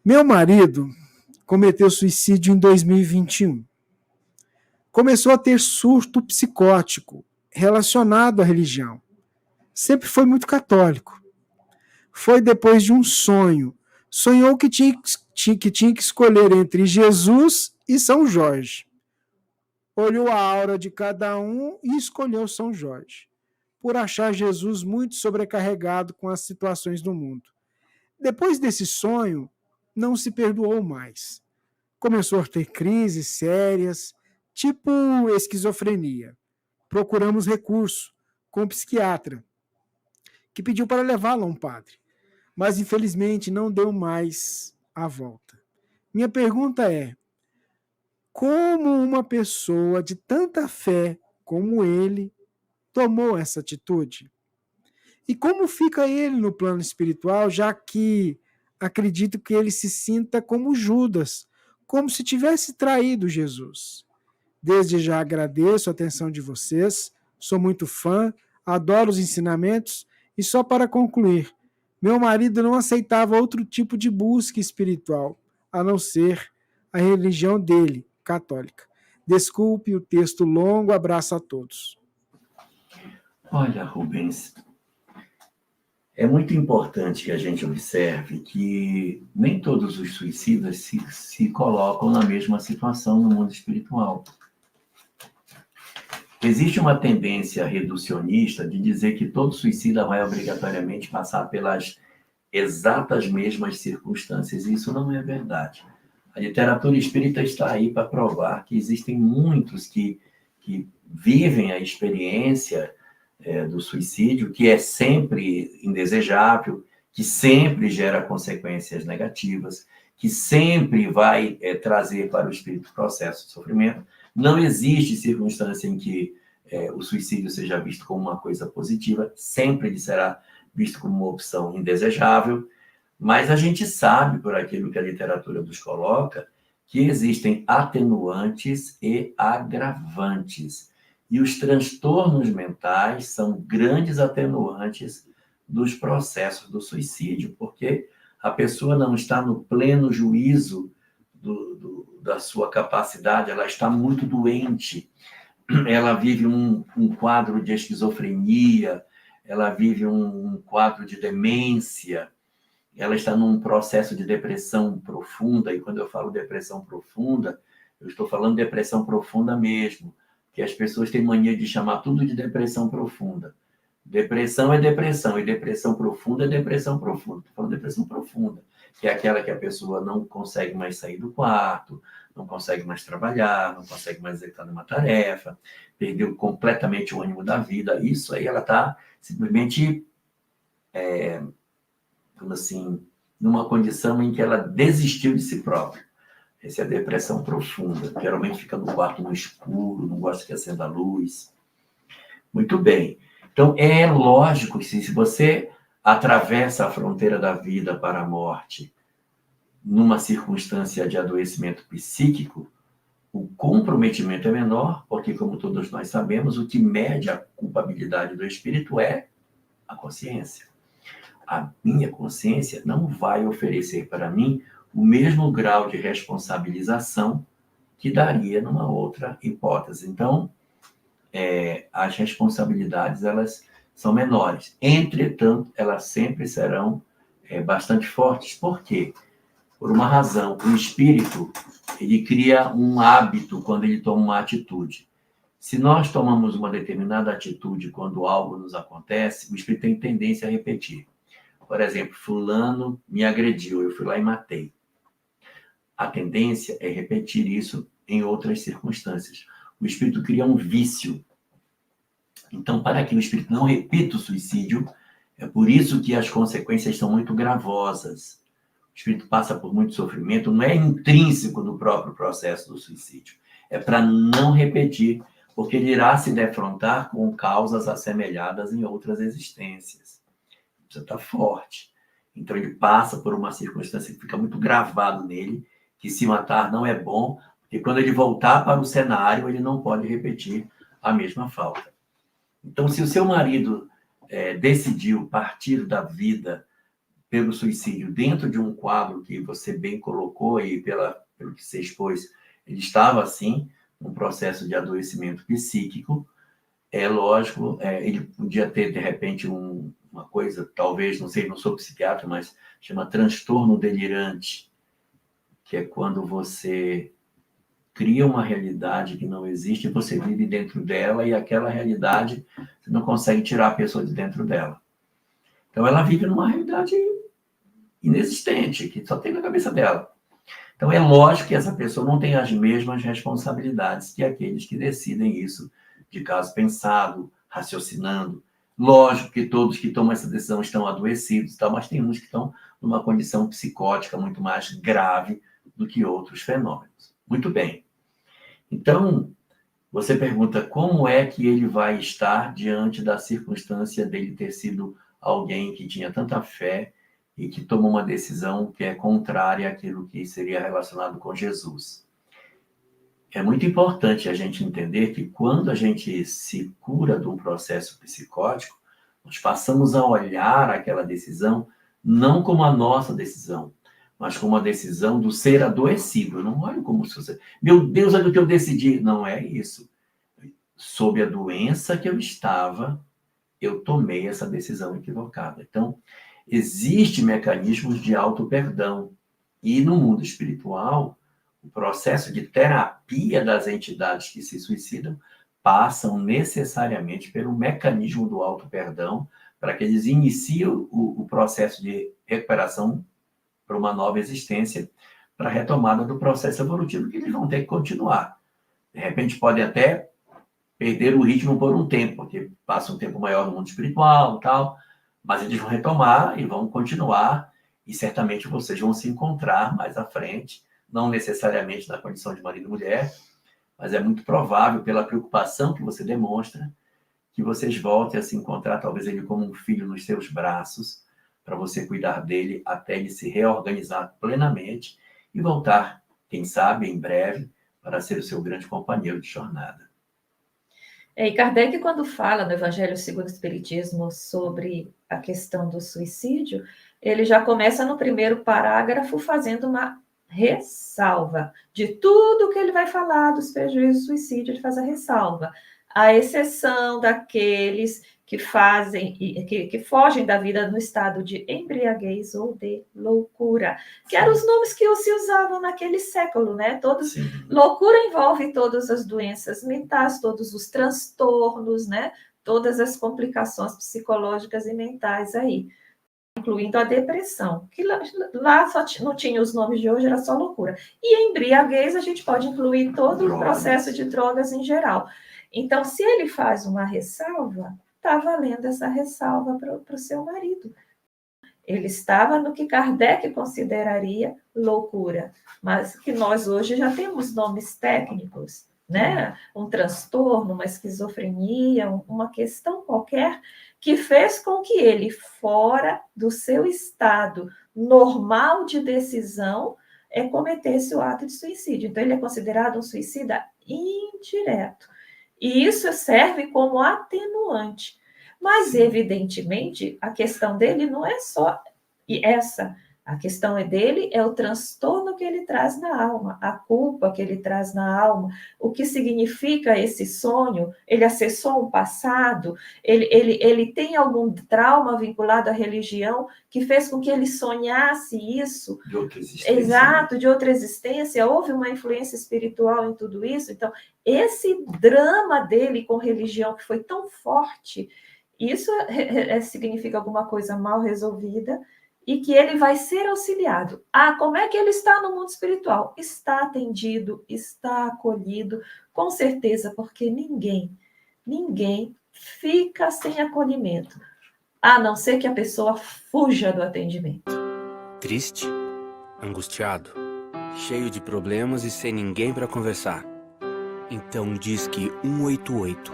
Meu marido cometeu suicídio em 2021. Começou a ter surto psicótico relacionado à religião. Sempre foi muito católico. Foi depois de um sonho. Sonhou que tinha que escolher entre Jesus e São Jorge. Olhou a aura de cada um e escolheu São Jorge, por achar Jesus muito sobrecarregado com as situações do mundo. Depois desse sonho, não se perdoou mais. Começou a ter crises sérias, tipo esquizofrenia. Procuramos recurso com um psiquiatra, que pediu para levá-lo a um padre, mas infelizmente não deu mais a volta. Minha pergunta é: como uma pessoa de tanta fé como ele tomou essa atitude? E como fica ele no plano espiritual, já que acredito que ele se sinta como Judas, como se tivesse traído Jesus? Desde já agradeço a atenção de vocês, sou muito fã, adoro os ensinamentos e só para concluir, meu marido não aceitava outro tipo de busca espiritual, a não ser a religião dele, católica. Desculpe o texto longo, abraço a todos. Olha, Rubens, é muito importante que a gente observe que nem todos os suicidas se colocam na mesma situação no mundo espiritual. Existe uma tendência reducionista de dizer que todo suicida vai obrigatoriamente passar pelas exatas mesmas circunstâncias, e isso não é verdade. A literatura espírita está aí para provar que existem muitos que vivem a experiência do suicídio, que é sempre indesejável, que sempre gera consequências negativas, que sempre vai trazer para o espírito processo de sofrimento. Não existe circunstância em que o suicídio seja visto como uma coisa positiva, sempre ele será visto como uma opção indesejável, mas a gente sabe, por aquilo que a literatura nos coloca, que existem atenuantes e agravantes. E os transtornos mentais são grandes atenuantes dos processos do suicídio, porque a pessoa não está no pleno juízo da sua capacidade, ela está muito doente, ela vive um quadro de esquizofrenia, ela vive um quadro de demência, ela está num processo de depressão profunda, e quando eu falo depressão profunda, eu estou falando de depressão profunda mesmo, que as pessoas têm mania de chamar tudo de depressão profunda. Depressão é depressão, e depressão profunda é depressão profunda. Estou falando de depressão profunda, que é aquela que a pessoa não consegue mais sair do quarto, não consegue mais trabalhar, não consegue mais executar uma tarefa, perdeu completamente o ânimo da vida. Isso aí ela está simplesmente, assim, numa condição em que ela desistiu de si própria. Essa é a depressão profunda. Geralmente fica no quarto no escuro, não gosta que acenda a luz. Muito bem. Então, é lógico que se você atravessa a fronteira da vida para a morte numa circunstância de adoecimento psíquico, o comprometimento é menor, porque, como todos nós sabemos, o que mede a culpabilidade do espírito é a consciência. A minha consciência não vai oferecer para mim o mesmo grau de responsabilização que daria numa outra hipótese. Então, as responsabilidades, elas são menores. Entretanto, elas sempre serão bastante fortes. Por quê? Por uma razão. O espírito, ele cria um hábito quando ele toma uma atitude. Se nós tomamos uma determinada atitude quando algo nos acontece, o espírito tem tendência a repetir. Por exemplo, fulano me agrediu, eu fui lá e matei. A tendência é repetir isso em outras circunstâncias. O espírito cria um vício. Então, para que o espírito não repita o suicídio, é por isso que as consequências são muito gravosas. O espírito passa por muito sofrimento, não é intrínseco do próprio processo do suicídio. É para não repetir, porque ele irá se defrontar com causas assemelhadas em outras existências. Precisa estar forte. Então, ele passa por uma circunstância que fica muito gravado nele, que se matar não é bom, porque quando ele voltar para o cenário, ele não pode repetir a mesma falta. Então, se o seu marido decidiu partir da vida pelo suicídio dentro de um quadro que você bem colocou e pelo que você expôs, ele estava, assim, num processo de adoecimento psíquico. É lógico, ele podia ter, de repente, uma coisa, talvez, não sei, não sou psiquiatra, mas chama transtorno delirante, que é quando você cria uma realidade que não existe, você vive dentro dela e aquela realidade, você não consegue tirar a pessoa de dentro dela. Então, ela vive numa realidade inexistente, que só tem na cabeça dela. Então, é lógico que essa pessoa não tem as mesmas responsabilidades que aqueles que decidem isso de caso pensado, raciocinando. Lógico que todos que tomam essa decisão estão adoecidos, mas tem uns que estão numa condição psicótica muito mais grave do que outros fenômenos. Muito bem. Então, você pergunta como é que ele vai estar diante da circunstância dele ter sido alguém que tinha tanta fé e que tomou uma decisão que é contrária àquilo que seria relacionado com Jesus. É muito importante a gente entender que quando a gente se cura de um processo psicótico, nós passamos a olhar aquela decisão não como a nossa decisão, mas como a decisão do ser adoecido. Eu não olho como se você... Meu Deus, olha o que eu decidi. Não é isso. Sob a doença que eu estava, eu tomei essa decisão equivocada. Então, existem mecanismos de auto-perdão. E no mundo espiritual, o processo de terapia das entidades que se suicidam passam necessariamente pelo mecanismo do auto-perdão para que eles iniciem o processo de recuperação para uma nova existência, para a retomada do processo evolutivo que eles vão ter que continuar. De repente, podem até perder o ritmo por um tempo, porque passa um tempo maior no mundo espiritual e tal, mas eles vão retomar e vão continuar, e certamente vocês vão se encontrar mais à frente, não necessariamente na condição de marido e mulher, mas é muito provável, pela preocupação que você demonstra, que vocês voltem a se encontrar, talvez ele como um filho nos seus braços, para você cuidar dele até ele se reorganizar plenamente e voltar, quem sabe, em breve, para ser o seu grande companheiro de jornada. E Kardec, quando fala no Evangelho segundo o Espiritismo sobre a questão do suicídio, ele já começa no primeiro parágrafo fazendo uma ressalva de tudo que ele vai falar dos prejuízos do suicídio, ele faz a ressalva, à exceção daqueles que fogem da vida no estado de embriaguez ou de loucura, que eram os nomes que se usavam naquele século, né? Todos, loucura envolve todas as doenças mentais, todos os transtornos, né? Todas as complicações psicológicas e mentais aí, incluindo a depressão, que lá só não tinha os nomes de hoje, era só loucura. E embriaguez a gente pode incluir todo o processo de drogas em geral. Então, se ele faz uma ressalva, está valendo essa ressalva para o seu marido. Ele estava no que Kardec consideraria loucura, mas que nós hoje já temos nomes técnicos, né? Um transtorno, uma esquizofrenia, uma questão qualquer que fez com que ele, fora do seu estado normal de decisão, cometesse o ato de suicídio. Então, ele é considerado um suicida indireto. E isso serve como atenuante. Mas, evidentemente, a questão dele não é só essa. A questão dele é o transtorno que ele traz na alma, a culpa que ele traz na alma, o que significa esse sonho, ele acessou um passado, ele tem algum trauma vinculado à religião que fez com que ele sonhasse isso. De outra existência. Exato, de outra existência, houve uma influência espiritual em tudo isso. Então, esse drama dele com religião que foi tão forte, isso significa alguma coisa mal resolvida, e que ele vai ser auxiliado. Como é que ele está no mundo espiritual? Está atendido, está acolhido, com certeza, porque ninguém fica sem acolhimento, a não ser que a pessoa fuja do atendimento. Triste, angustiado, cheio de problemas e sem ninguém para conversar. Então diz que 188.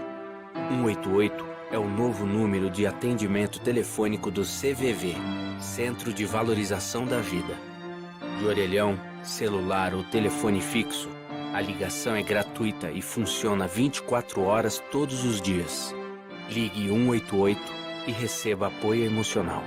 188 é o novo número de atendimento telefônico do CVV, Centro de Valorização da Vida. De orelhão, celular ou telefone fixo, a ligação é gratuita e funciona 24 horas todos os dias. Ligue 188 e receba apoio emocional.